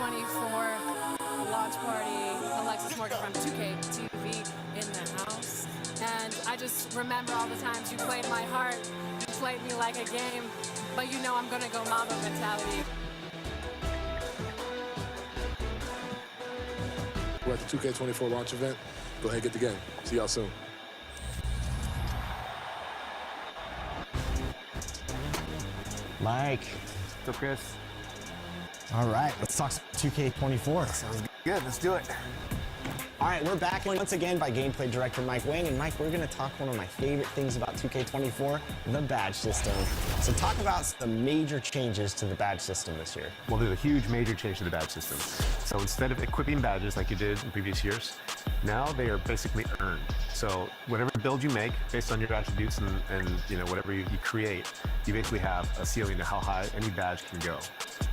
2K24 launch party, Alexis Morgan from 2K TV in the house. And I just remember all the times you played my heart, you played me like a game, but you know I'm gonna go Mamba mentality. We're at the 2K24 launch event. Go ahead and get the game. See y'all soon. Mike. What's up, Chris? All right, let's talk 2K24. Sounds good. Let's do it. All right, we're back once again by gameplay director Mike Wang. And Mike, we're going to talk one of my favorite things about 2K24, the badge system. So talk about the major changes to the badge system this year. Well, there's a huge major change to the badge system. So instead of equipping badges like you did in previous years, now they are basically earned. So whatever build you make based on your attributes and you know whatever you create, you basically have a ceiling to how high any badge can go.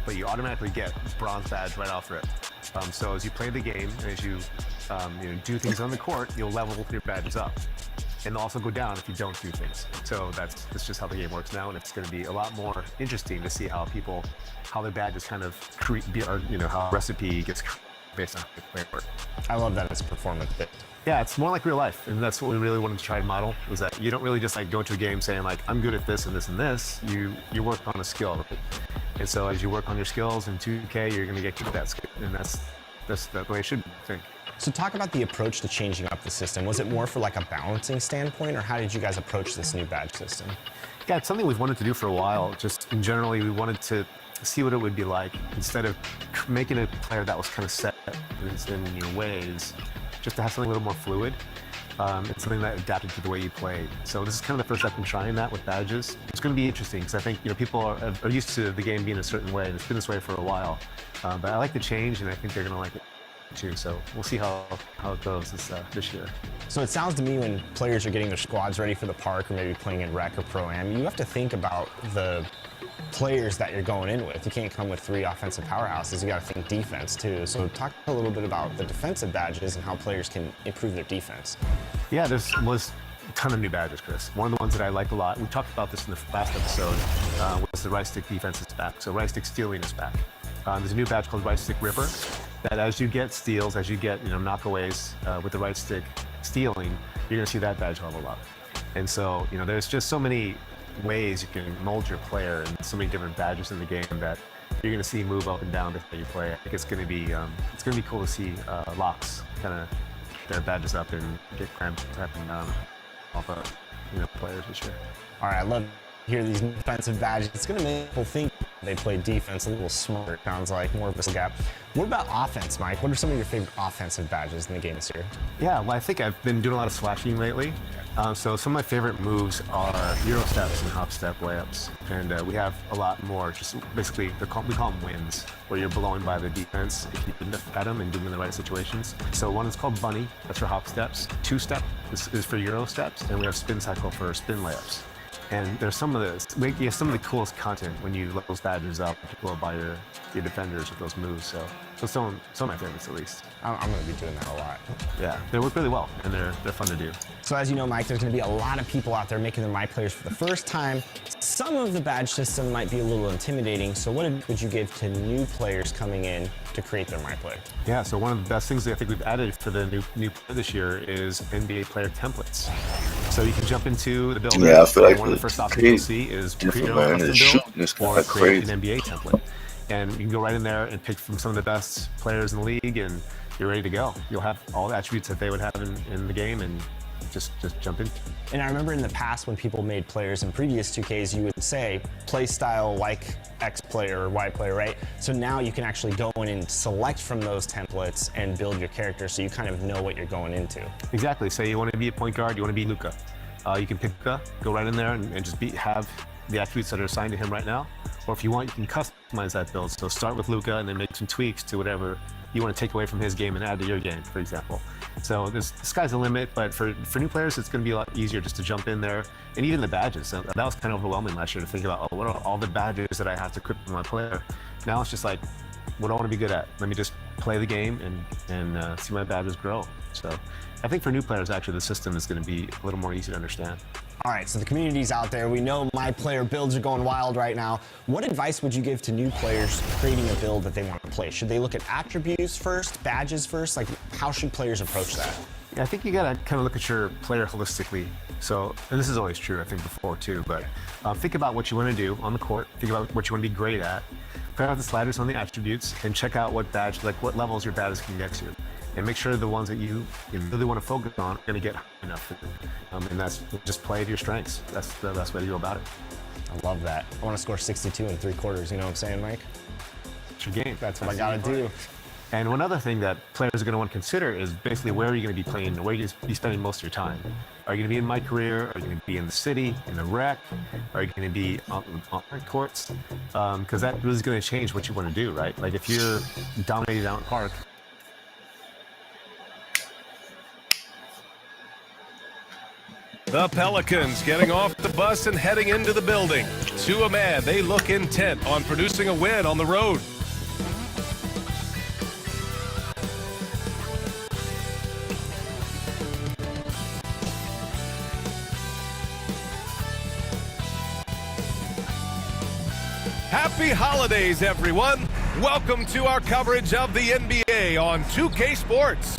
But you automatically get bronze badge right off rip. So as you play the game and as you do things on the court, you'll level your badges up. And they'll also go down if you don't do things. So that's just how the game works now, and it's going to be a lot more interesting to see how their badges kind of how a recipe gets based on how they play work. I love that it's performance based. Yeah, it's more like real life, and that's what we really wanted to try and model, is that you don't really just like go into a game saying like, I'm good at this and this and this. You work on a skill, right? And so as you work on your skills in 2K, you're going to get good at that skill, and that's the way it should be, I think. So talk about the approach to changing up the system. Was it more for like a balancing standpoint, or how did you guys approach this new badge system? Yeah, it's something we've wanted to do for a while. Just generally, we wanted to see what it would be like instead of making a player that was kind of set in ways, just to have something a little more fluid. It's something that adapted to the way you played. So this is kind of the first step in trying that with badges. It's going to be interesting because I think people are used to the game being a certain way, and it's been this way for a while. But I like the change, and I think they're going to like it too. So we'll see how it goes this year. So it sounds to me when players are getting their squads ready for the park or maybe playing in rec or pro-am, you have to think about the players that you're going in with. You can't come with 3 offensive powerhouses. You got to think defense too. So talk a little bit about the defensive badges and how players can improve their defense. Yeah, there was a ton of new badges, Chris. One of the ones that I like a lot, we talked about this in the last episode, was the right stick defense is back. So right stick stealing is back. There's a new badge called right stick ripper that as you get steals, as you get knockaways with the right stick stealing, you're going to see that badge level up. And so there's just so many ways you can mold your player and so many different badges in the game that you're going to see move up and down the way you play. I think it's going to be cool to see locks kind of their badges up and get cramping off of players this year. All right, I love to hear these defensive badges. It's going to make people think they play defense a little smarter. It sounds like more of a gap. What about offense, Mike? What are some of your favorite offensive badges in the game this year? Yeah, well, I think I've been doing a lot of slashing lately. So some of my favorite moves are Euro steps and hop step layups. And we have a lot more, just basically, we call them wins, where you're blowing by the defense if you can at them and do them in the right situations. So one is called bunny, that's for hop steps. 2-step is for Euro steps, and we have spin cycle for spin layups. And there's some of the coolest content when you let those badges up and blow by your defenders with those moves. So some of my favorites at least. I'm going to be doing that a lot. Yeah, they work really well and they're fun to do. So as you know, Mike, there's going to be a lot of people out there making their My Players for the first time. Some of the badge system might be a little intimidating. So what would you give to new players coming in to create their My Player? Yeah, so one of the best things that I think we've added for the new player this year is NBA player templates. So you can jump into the builder. Yeah, I feel like one of the first options you'll see is create your own custom build or create an NBA template. And you can go right in there and pick from some of the best players in the league, and you're ready to go. You'll have all the attributes that they would have in the game, and just jump in. And I remember in the past when people made players in previous 2Ks, you would say play style like X player or Y player, right? So now you can actually go in and select from those templates and build your character, so you kind of know what you're going into. Exactly. Say you want to be a point guard, you want to be Luka. You can pick Luka, go right in there and just have the attributes that are assigned to him right now. Or if you want, you can customize that build. So start with Luka and then make some tweaks to whatever you want to take away from his game and add to your game, for example. So the sky's the limit, but for new players, it's going to be a lot easier just to jump in there. And even the badges. So that was kind of overwhelming last year to think about, what are all the badges that I have to equip with my player? Now it's just like, what do I want to be good at? Let me just play the game and see my badges grow. So I think for new players, actually, the system is going to be a little more easy to understand. All right, so the community's out there. We know my player builds are going wild right now. What advice would you give to new players creating a build that they want to play? Should they look at attributes first, badges first? Like, how should players approach that? Yeah, I think you got to kind of look at your player holistically. So, and this is always true, I think, before too, but think about what you want to do on the court. Think about what you want to be great at. Figure out the sliders on the attributes and check out what badge, like what levels your badges can get to. And make sure the ones that you really want to focus on are going to get high enough. And that's just play to your strengths. That's the best way to go about it. I love that. I want to score 62 in 3/4. You know what I'm saying, Mike? It's your game. That's what I got to do. And one other thing that players are going to want to consider is basically where are you going to be playing, where are you going to be spending most of your time? Are you going to be in my career? Are you going to be in the city, in the rec? Are you going to be on courts? Because that really is going to change what you want to do, right? Like if you're dominating out in park. The Pelicans getting off the bus and heading into the building. To a man, they look intent on producing a win on the road. Happy holidays, everyone. Welcome to our coverage of the NBA on 2K Sports.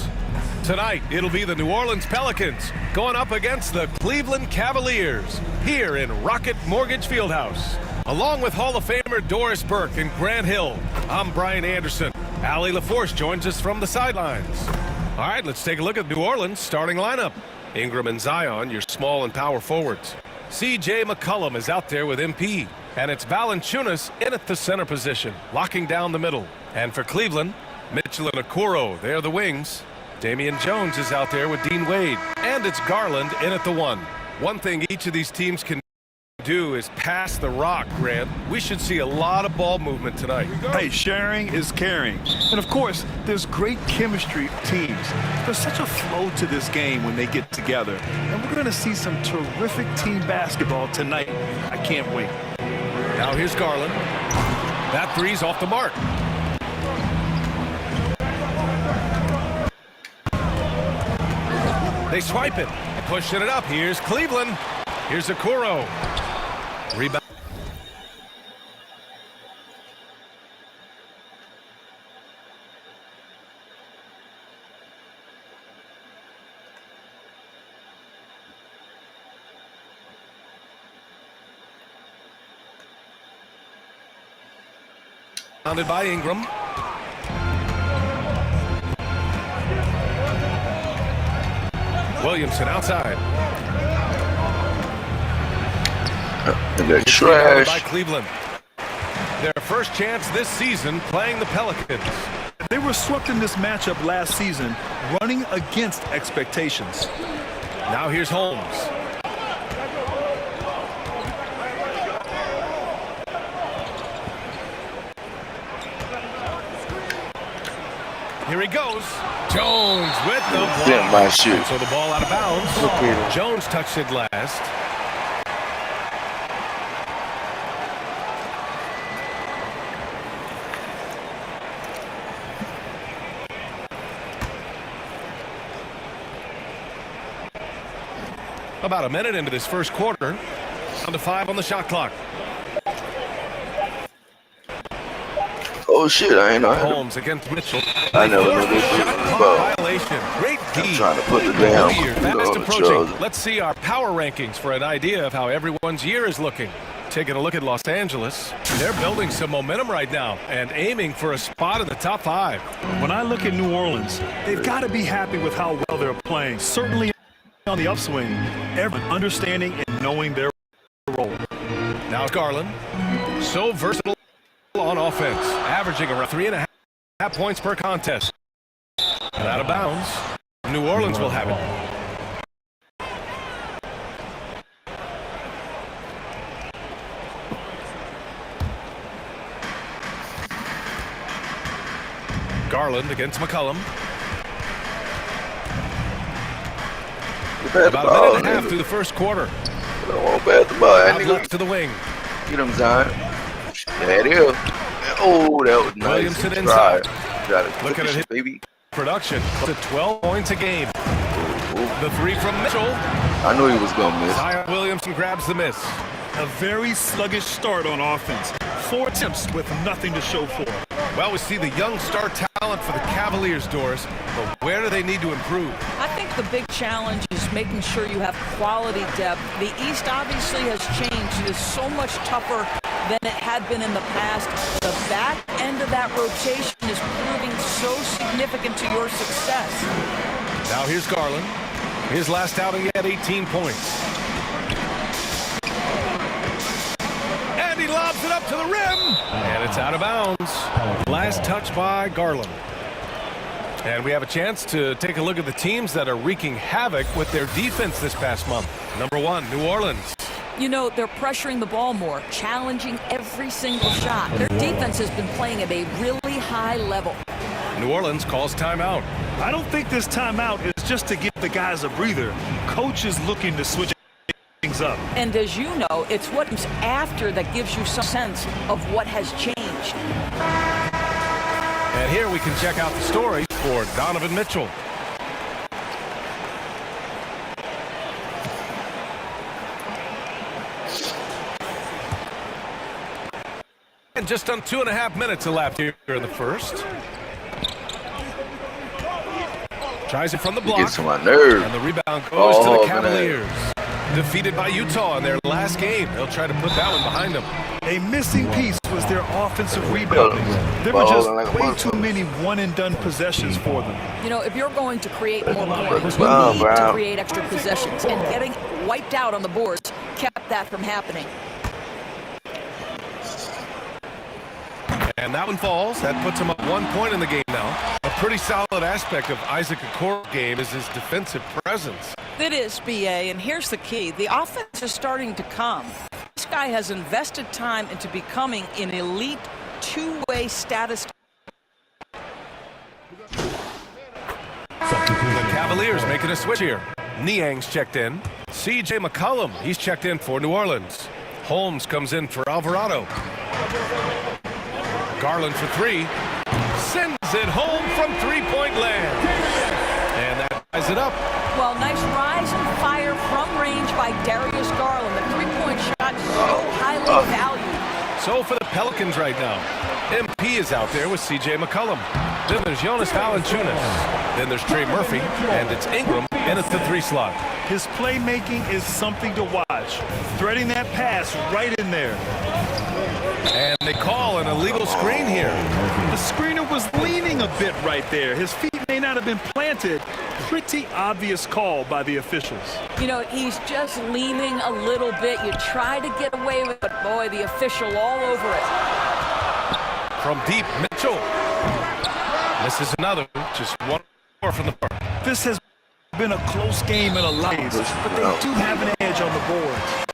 Tonight, it'll be the New Orleans Pelicans going up against the Cleveland Cavaliers here in Rocket Mortgage Fieldhouse. Along with Hall of Famer Doris Burke and Grant Hill, I'm Brian Anderson. Allie LaForce joins us from the sidelines. All right, let's take a look at New Orleans' starting lineup. Ingram and Zion, your small and power forwards. C.J. McCollum is out there with MP. And it's Valanciunas in at the center position, locking down the middle. And for Cleveland, Mitchell and Okoro, they're the wings. Damian Jones is out there with Dean Wade. And it's Garland in at the 1. One thing each of these teams can do is pass the rock, Grant. We should see a lot of ball movement tonight. Hey, sharing is caring. And of course, there's great chemistry teams. There's such a flow to this game when they get together. And we're going to see some terrific team basketball tonight. I can't wait. Now here's Garland. That three's off the mark. They swipe it, pushing it up. Here's Cleveland. Here's Okoro. Rebound. Founded by Ingram. Williamson outside. And they're trash. By Cleveland. Their first chance this season playing the Pelicans. They were swept in this matchup last season, running against expectations. Now here's Holmes. Here he goes. Jones with the block. Didn't my shoot. So the ball out of bounds. Jones touched it last. About a minute into this first quarter. Down to 5 on the shot clock. Oh shit, I ain't know. Holmes against Mitchell. I never knew this was about. Violation. Great D. Trying to put the damn Fast approaching. shows. Let's see our power rankings for an idea of how everyone's year is looking. Taking a look at Los Angeles. They're building some momentum right now and aiming for a spot in the top 5. When I look at New Orleans, they've got to be happy with how well they're playing. Certainly on the upswing, everyone understanding and knowing their role. Now Garland. So versatile on offense, averaging around 3.5 points per contest. And out of bounds, New Orleans will have it. Garland against McCollum. About a minute and a half through the first quarter. I don't want to bat the ball. Out left to the wing. Get him, Zion. There it is. Oh, that was nice. Williamson Try. inside. got it. Look at it hit baby. production to 12 points a game. The three from Mitchell. I knew he was going to miss. Zion Williamson grabs the miss. A very sluggish start on offense. 4 attempts with nothing to show for it. Well, we see the young star talent for the Cavaliers, Doris, but where do they need to improve? I think the big challenge is making sure you have quality depth. The East obviously has changed. It is so much tougher than it had been in the past. The back end of that rotation is proving so significant to your success. Now here's Garland. His last outing, he had 18 points. And he lobs it up to the rim. And it's out of bounds. Last touch by Garland. And we have a chance to take a look at the teams that are wreaking havoc with their defense this past month. Number 1, New Orleans. You know, they're pressuring the ball more, challenging every single shot. Their defense has been playing at a really high level. New Orleans calls timeout. I don't think this timeout is just to give the guys a breather. Coach is looking to switch things up. And as you know, it's what comes after that gives you some sense of what has changed. And here we can check out the story for Donovan Mitchell. And just on 2.5 minutes left here in the first. Tries it from the block. Gets to my nerve. And the rebound goes to the man. Cavaliers. Defeated by Utah in their last game. They'll try to put that one behind them. A missing piece was their offensive rebounding. There were just way too many one-and-done possessions for them. You know, if you're going to create more points, you Wow, need to wow. create extra possessions. And getting wiped out on the boards kept that from happening. And that one falls. That puts him up 1 point in the game now. A pretty solid aspect of Isaac Okoro's game is his defensive presence. It is, B.A., and here's the key. The offense is starting to come. This guy has invested time into becoming an elite two-way status. The Cavaliers making a switch here. Niang's checked in. C.J. McCollum, he's checked in for New Orleans. Holmes comes in for Alvarado. Garland for 3. Sends it home from three-point land. And that ties it up. Well, nice rise and fire from range by Darius Garland. The three-point shot so highly valued. So for the Pelicans right now, MP is out there with C.J. McCollum. Then there's Jonas Valanciunas. Then there's Trey Murphy. And it's Ingram in at the 3 slot. His playmaking is something to watch. Threading that pass right in there. And they call an illegal screen here. The screener was leaning a bit right there. His feet may not have been planted. Pretty obvious call by the officials. You know, he's just leaning a little bit. You try to get away with it, but boy, the official all over it. From deep, Mitchell. Misses another, just one more from the park. This has been a close game in a lot, but they do have an edge on the boards.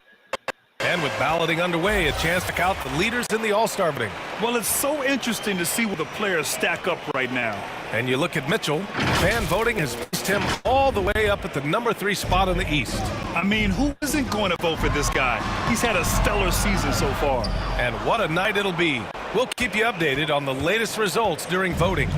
And with balloting underway, a chance to count the leaders in the All-Star voting. Well, it's so interesting to see where the players stack up right now. And you look at Mitchell, fan voting has placed him all the way up at the number 3 spot in the East. I mean, who isn't going to vote for this guy? He's had a stellar season so far. And what a night it'll be. We'll keep you updated on the latest results during voting.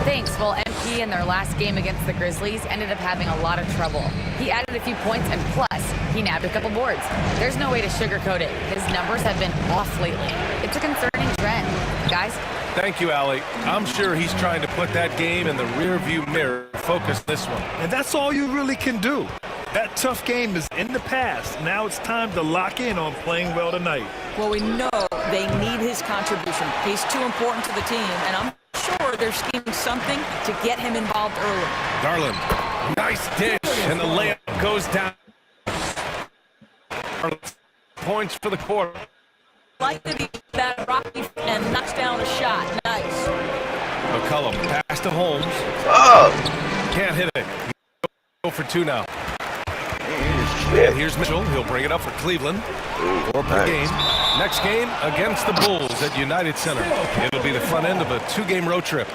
Thanks. Well, MP in their last game against the Grizzlies ended up having a lot of trouble. He added a few points, and plus, he nabbed a couple boards. There's no way to sugarcoat it. His numbers have been off lately. It's a concerning trend. Guys? Thank you, Allie. I'm sure he's trying to put that game in the rearview mirror. Focus this one. And that's all you really can do. That tough game is in the past. Now it's time to lock in on playing well tonight. Well, we know they need his contribution. He's too important to the team, and I'm sure they're scheming something to get him involved early. Garland, nice dish, and the layup goes down. Points for the quarter. Like that he that rocky and knocks down a shot. Nice. McCollum, pass to Holmes. Can't hit it. Go for 2 now. And here's Mitchell. He'll bring it up for Cleveland. 4 per game. Next game against the Bulls at United Center. It'll be the front end of a 2-game road trip.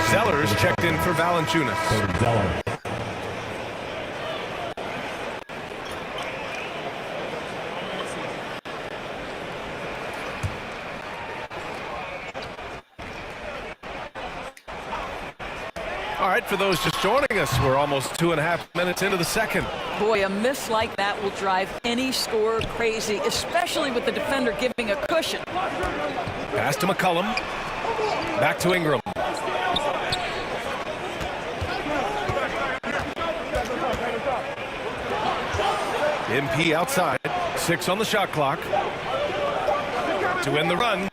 Zellers checked in for Valanciunas. All right, for those just joining us, we're almost 2.5 minutes into the second. Boy, a miss like that will drive any scorer crazy, especially with the defender giving a cushion. Pass to McCullum. Back to Ingram. MP outside. 6 on the shot clock. To win the run.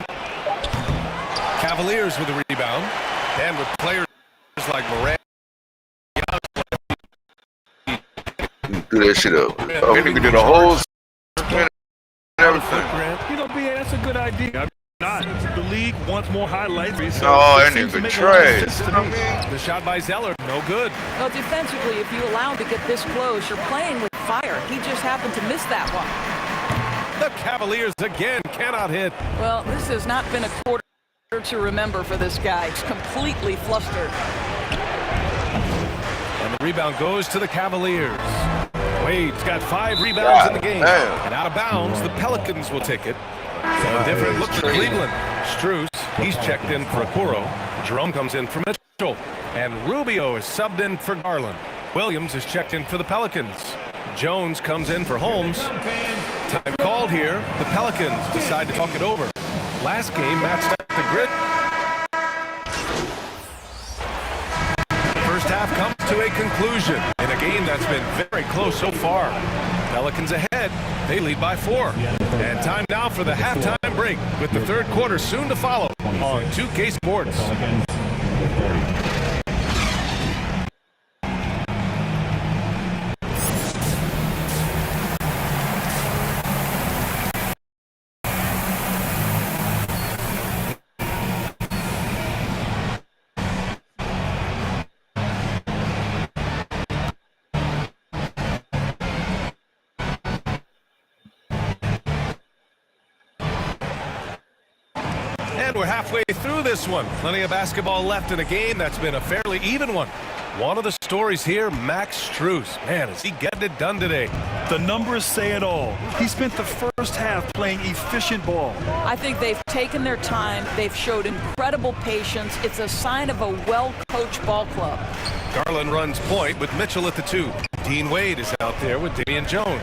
Cavaliers with the rebound. And with players like Moran. Do that shit up. Oh, we did a whole spin and everything. You know, BA, that's a good idea. Not. The league wants more highlights. So oh, that that nigga nigga trash. The shot by Zeller, no good. Well, defensively, if you allow him to get this close, you're playing with fire. He just happened to miss that one. The Cavaliers again cannot hit. Well, this has not been a quarter to remember for this guy. He's completely flustered. And the rebound goes to the Cavaliers. Wade's got 5 rebounds in the game. Damn. And out of bounds, the Pelicans will take it. So a different look for Cleveland. Strus, he's checked in for Okoro. Jerome comes in for Mitchell. And Rubio is subbed in for Garland. Williams is checked in for the Pelicans. Jones comes in for Holmes. Time called here. The Pelicans decide to talk it over. Last game matched up the grid. First half comes to a conclusion in a game that's been very close so far. Pelicans ahead. They lead by 4. And time now for the halftime break with the third quarter soon to follow on 2K Sports. And we're halfway through this one. Plenty of basketball left in a game that's been a fairly even one. One of the stories here, Max Strus. Man, is he getting it done today? The numbers say it all. He spent the first half playing efficient ball. I think they've taken their time. They've showed incredible patience. It's a sign of a well-coached ball club. Garland runs point with Mitchell at the 2. Dean Wade is out there with Damian Jones.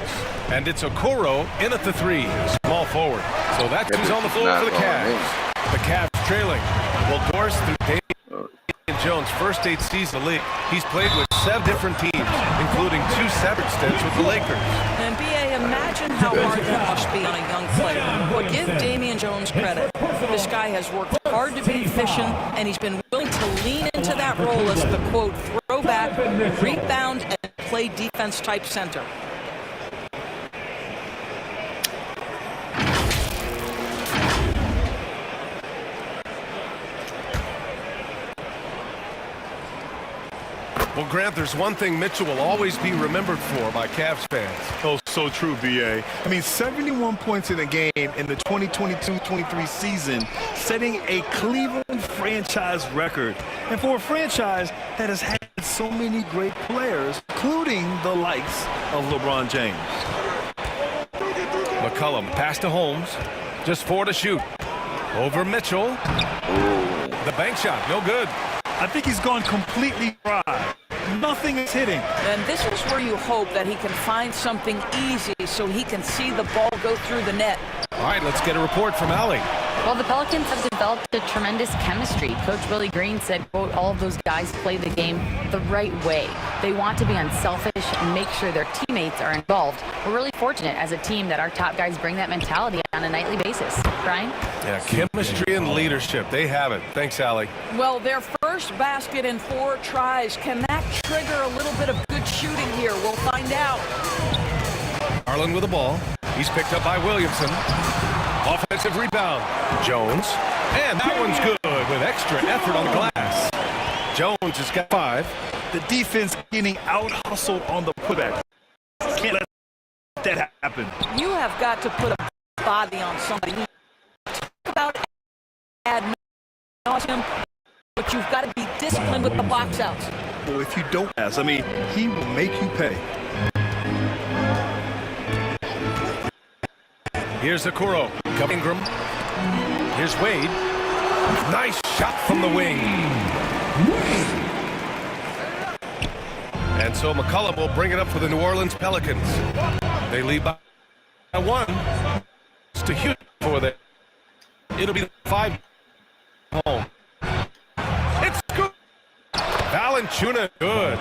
And it's Okoro in at the 3, small forward. So that's who's on the floor for the Cavs. The Cavs trailing. Well, Doris through Damian Jones' first 8 seasons in the league. He's played with 7 different teams, including 2 separate stints with the Lakers. And BA, imagine how hard that must be on a young player. But give Damian Jones credit. This guy has worked hard to be efficient, and he's been willing to lean into that role as the, quote, throwback, rebound, and play defense type center. Well, Grant, there's one thing Mitchell will always be remembered for by Cavs fans. Oh, so true, BA. I mean, 71 points in a game in the 2022-23 season, setting a Cleveland franchise record. And for a franchise that has had so many great players, including the likes of LeBron James. McCullum, pass to Holmes. Just 4 to shoot. Over Mitchell. The bank shot, no good. I think he's gone completely dry. Nothing is hitting. And this is where you hope that he can find something easy so he can see the ball go through the net. All right, let's get a report from Allie. Well, the Pelicans have developed a tremendous chemistry. Coach Willie Green said, quote, all of those guys play the game the right way. They want to be unselfish and make sure their teammates are involved. We're really fortunate as a team that our top guys bring that mentality on a nightly basis. Brian? Yeah, chemistry and leadership. They have it. Thanks, Allie. Well, their first basket in 4 tries. Can that trigger a little bit of good shooting here? We'll find out. Garland with the ball. He's picked up by Williamson. Offensive rebound. Jones. And that one's good with extra effort on the glass. Jones has got 5. The defense getting out-hustled on the putback. Can't let that happen. You have got to put a body on somebody. Talk about ad nauseum, but you've got to be disciplined with the box outs. Well, if you don't pass, I mean, he will make you pay. Here's Okoro. Ingram. Here's Wade. Nice shot from the wing. And so McCollum will bring it up for the New Orleans Pelicans. They lead by 1. It's to Houston for that. It'll be 5 home. It's good. Valanciunas, good.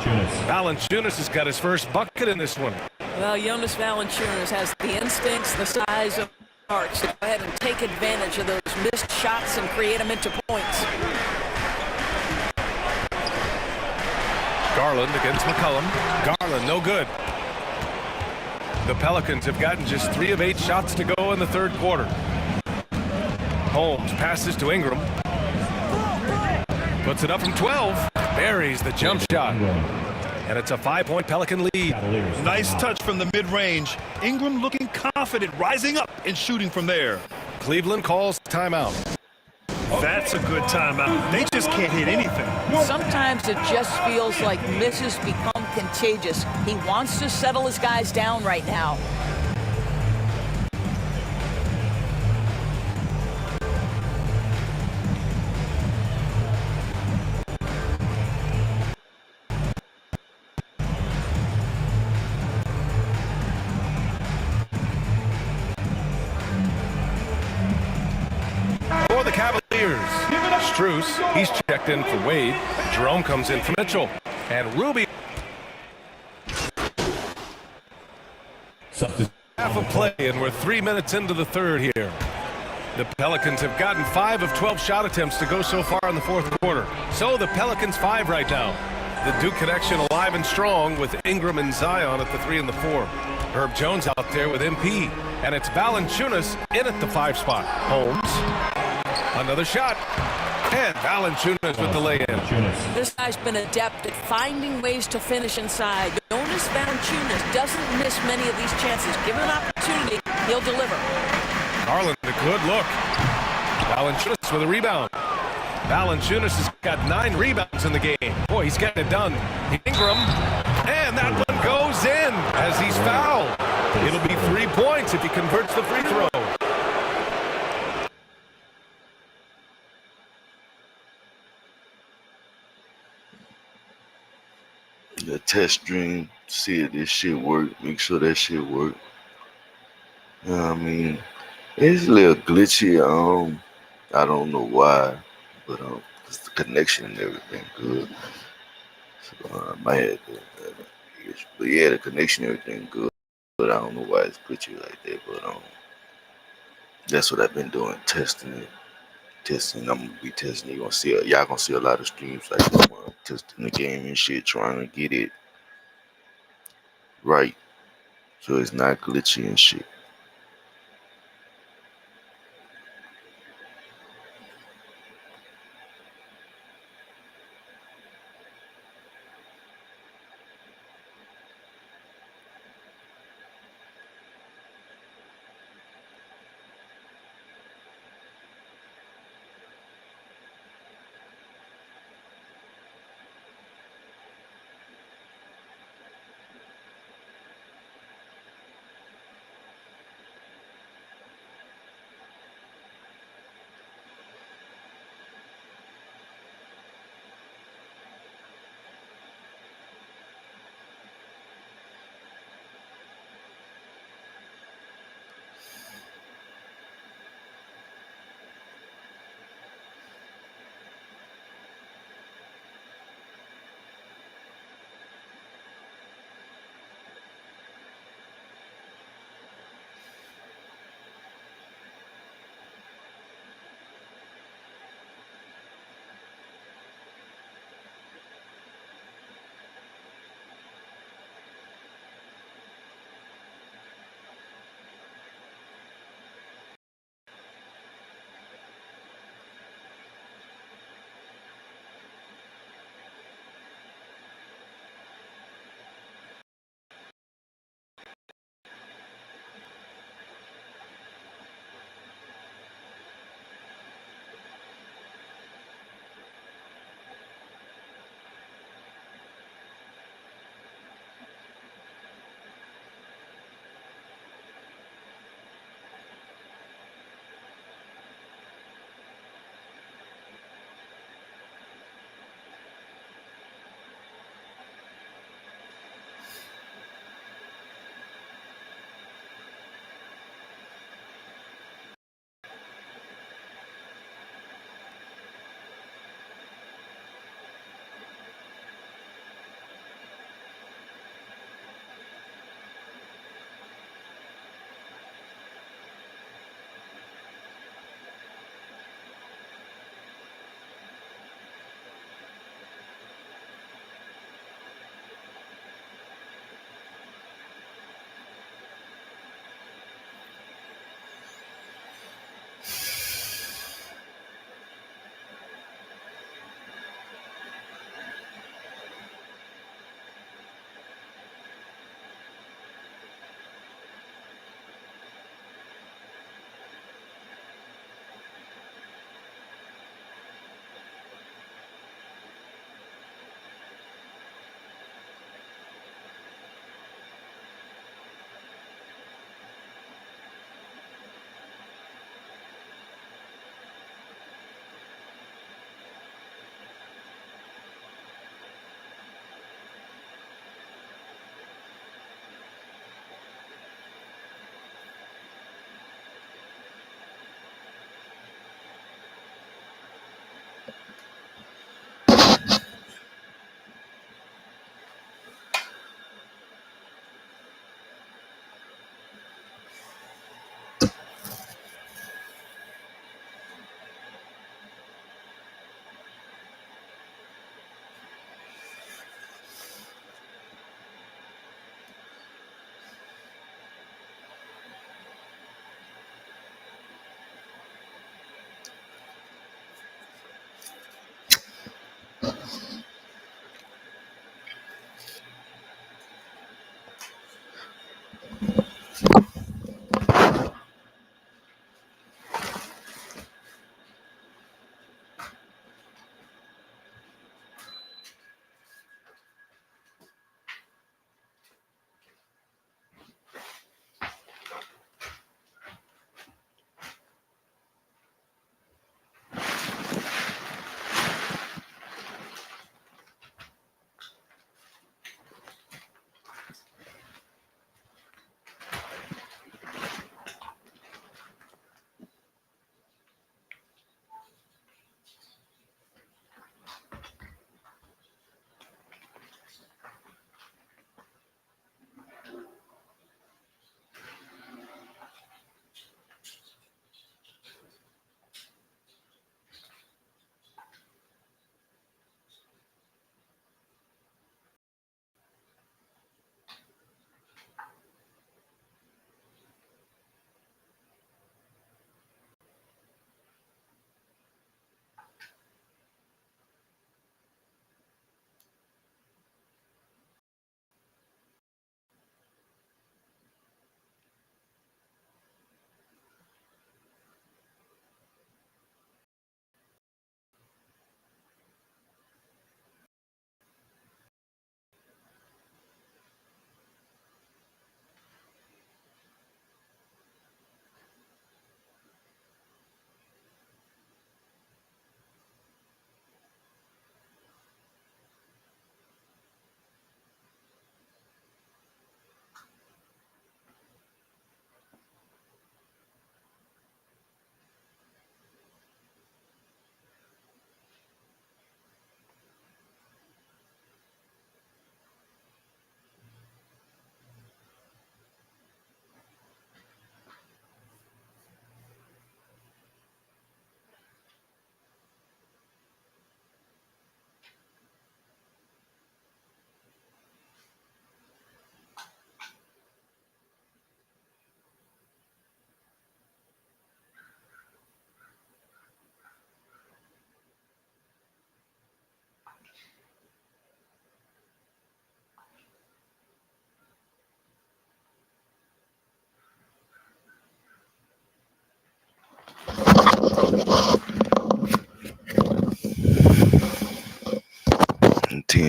Valanciunas has got his first bucket in this one. Well, Jonas Valanciunas has the instincts, the size of arcs to go ahead and take advantage of those missed shots and create them into points. Garland against McCollum. Garland, no good. The Pelicans have gotten just 3 of 8 shots to go in the third quarter. Holmes passes to Ingram. Puts it up from 12. Buries the jump shot. And it's a 5-point Pelican lead. Nice touch from the mid-range. Ingram looking confident, rising up and shooting from there. Cleveland calls timeout. That's a good timeout. They just can't hit anything. Sometimes it just feels like misses become contagious. He wants to settle his guys down right now. For the Cavaliers, Strus, he's checked in for Wade. Jerome comes in for Mitchell. And Ruby. Half a play, and we're 3 minutes into the third here. The Pelicans have gotten 5 of 12 shot attempts to go so far in the fourth quarter. So the Pelicans 5 right now. The Duke connection alive and strong with Ingram and Zion at the 3 and the 4. Herb Jones out there with MP. And it's Valanciunas in at the 5 spot. Holmes. Another shot. And Valanciunas with the lay-in. This guy's been adept at finding ways to finish inside. Jonas Valanciunas doesn't miss many of these chances. Given an opportunity, he'll deliver. Garland, a good look. Valanciunas with a rebound. Valanciunas has got 9 rebounds in the game. Boy, he's getting it done. Ingram, and that one goes in as he's fouled. It'll be 3 points if he converts the free throw. The test stream, see if this shit work, make sure that shit work. You know what I mean? It's a little glitchy. I don't know why, but it's the connection and everything good. So I might have to, but yeah, the connection and everything good. But I don't know why it's glitchy like that. But that's what I've been doing, testing it. I'm gonna be testing. Y'all gonna see a lot of streams like this one. I'm testing the game and shit, trying to get it right, so it's not glitchy and shit.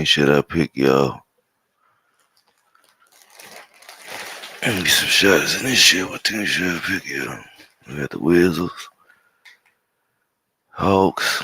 team should I pick, y'all? Give me some shots in this shit. What team should I pick, y'all? We got the Wizards, Hawks.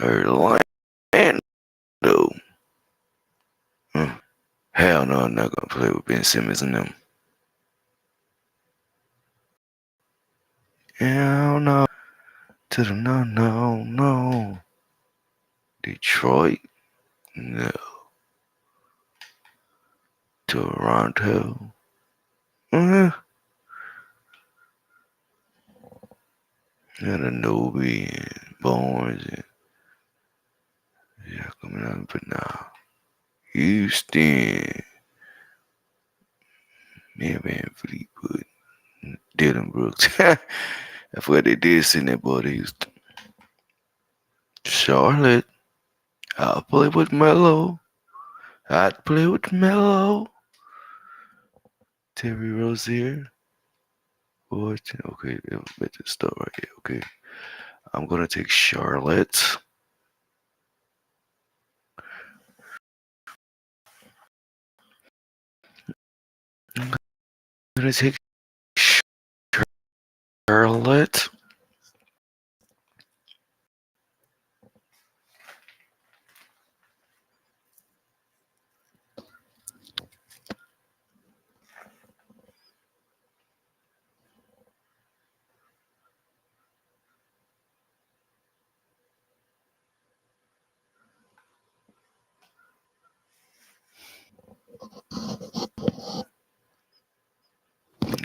Orlando. Hell no, I'm not gonna play with Ben Simmons and them. Hell no. To the no. Detroit? No. Toronto? Ananobi and Barnes and yeah, coming out, but nah. Houston. Man, Fleetwood. Dylan Brooks. I forgot they did send that boy to Houston. Charlotte. I'll play with Melo. I'd play with Melo. Terry Rozier. Okay, let's start right here. Okay. I'm gonna take Charlotte. I'm gonna take Charlotte.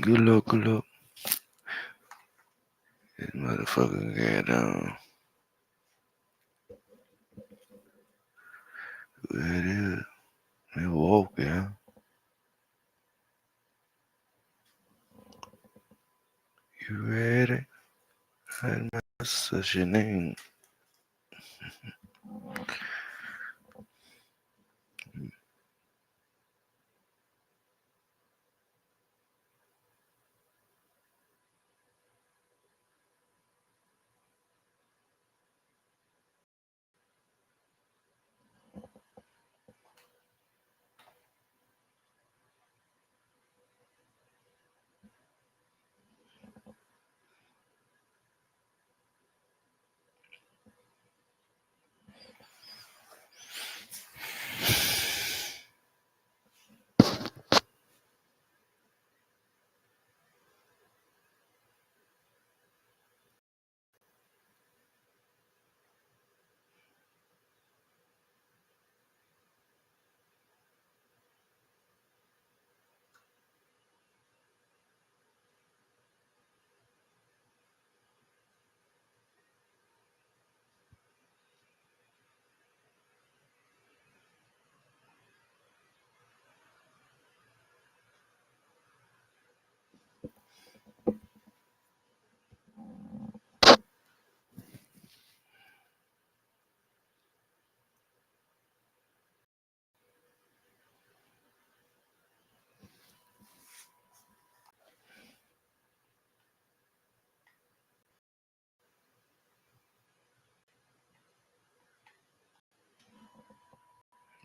Good luck. This motherfucker got where it is? Milwaukee, huh? You ready? I'm not such a name.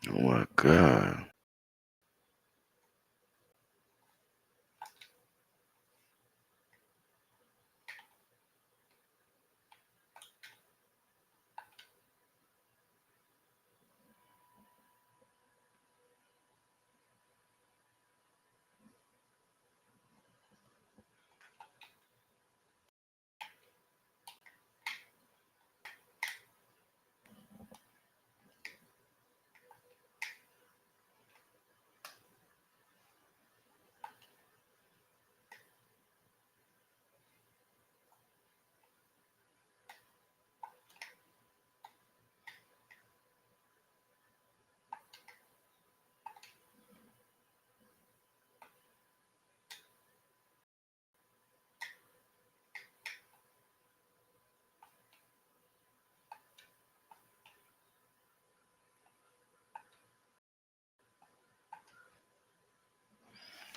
Oh my god.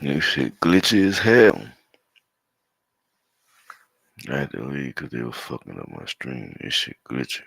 This shit glitchy as hell. I had to leave because they were fucking up my stream. This shit glitchy.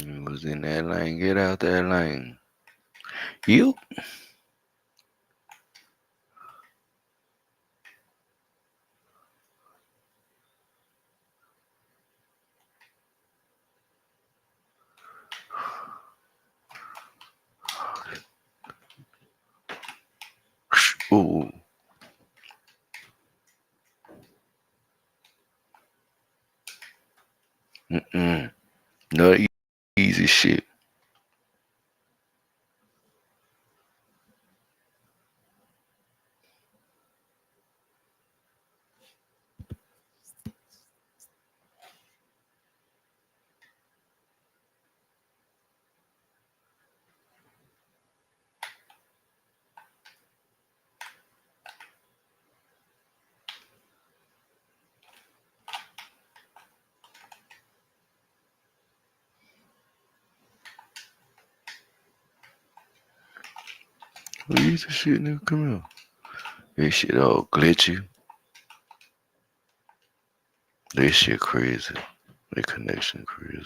You was in that lane. Get out that lane. You. Ooh. No easy shit. No easy shit, nigga. Come here. This shit all glitchy. This shit crazy. The connection crazy.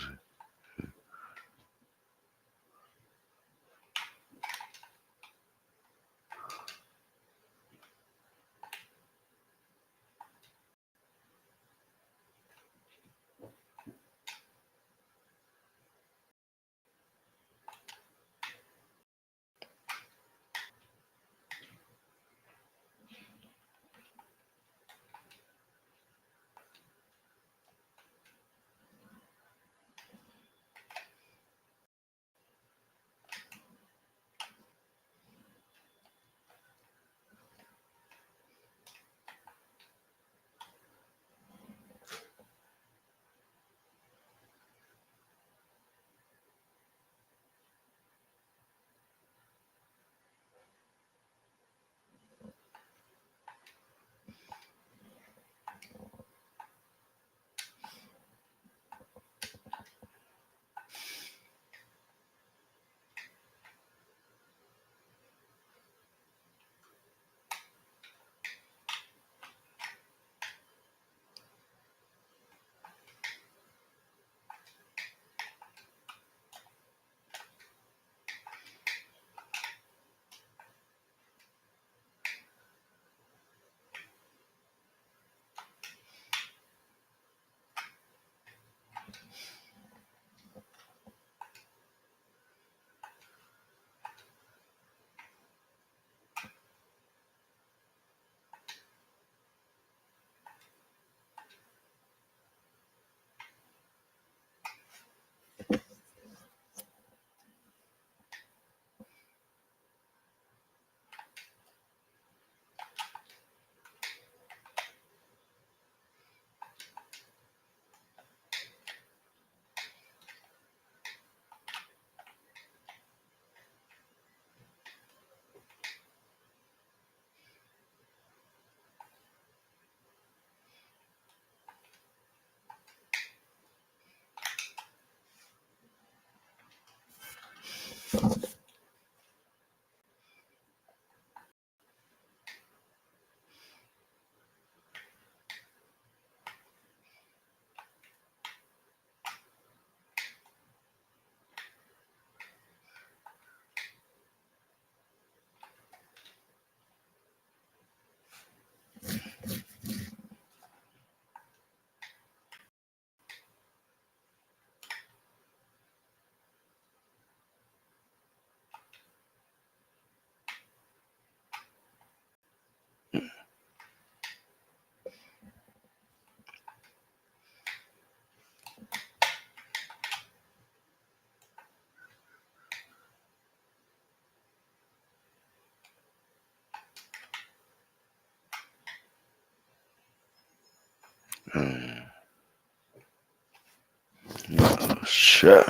Oh, shit.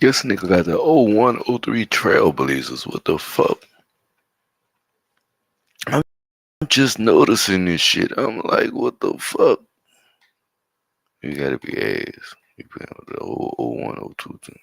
Guess nigga got the 0103 Trailblazers. What the fuck? I'm just noticing this shit. I'm like, what the fuck? You gotta be ass. You playing with the 0102 thing.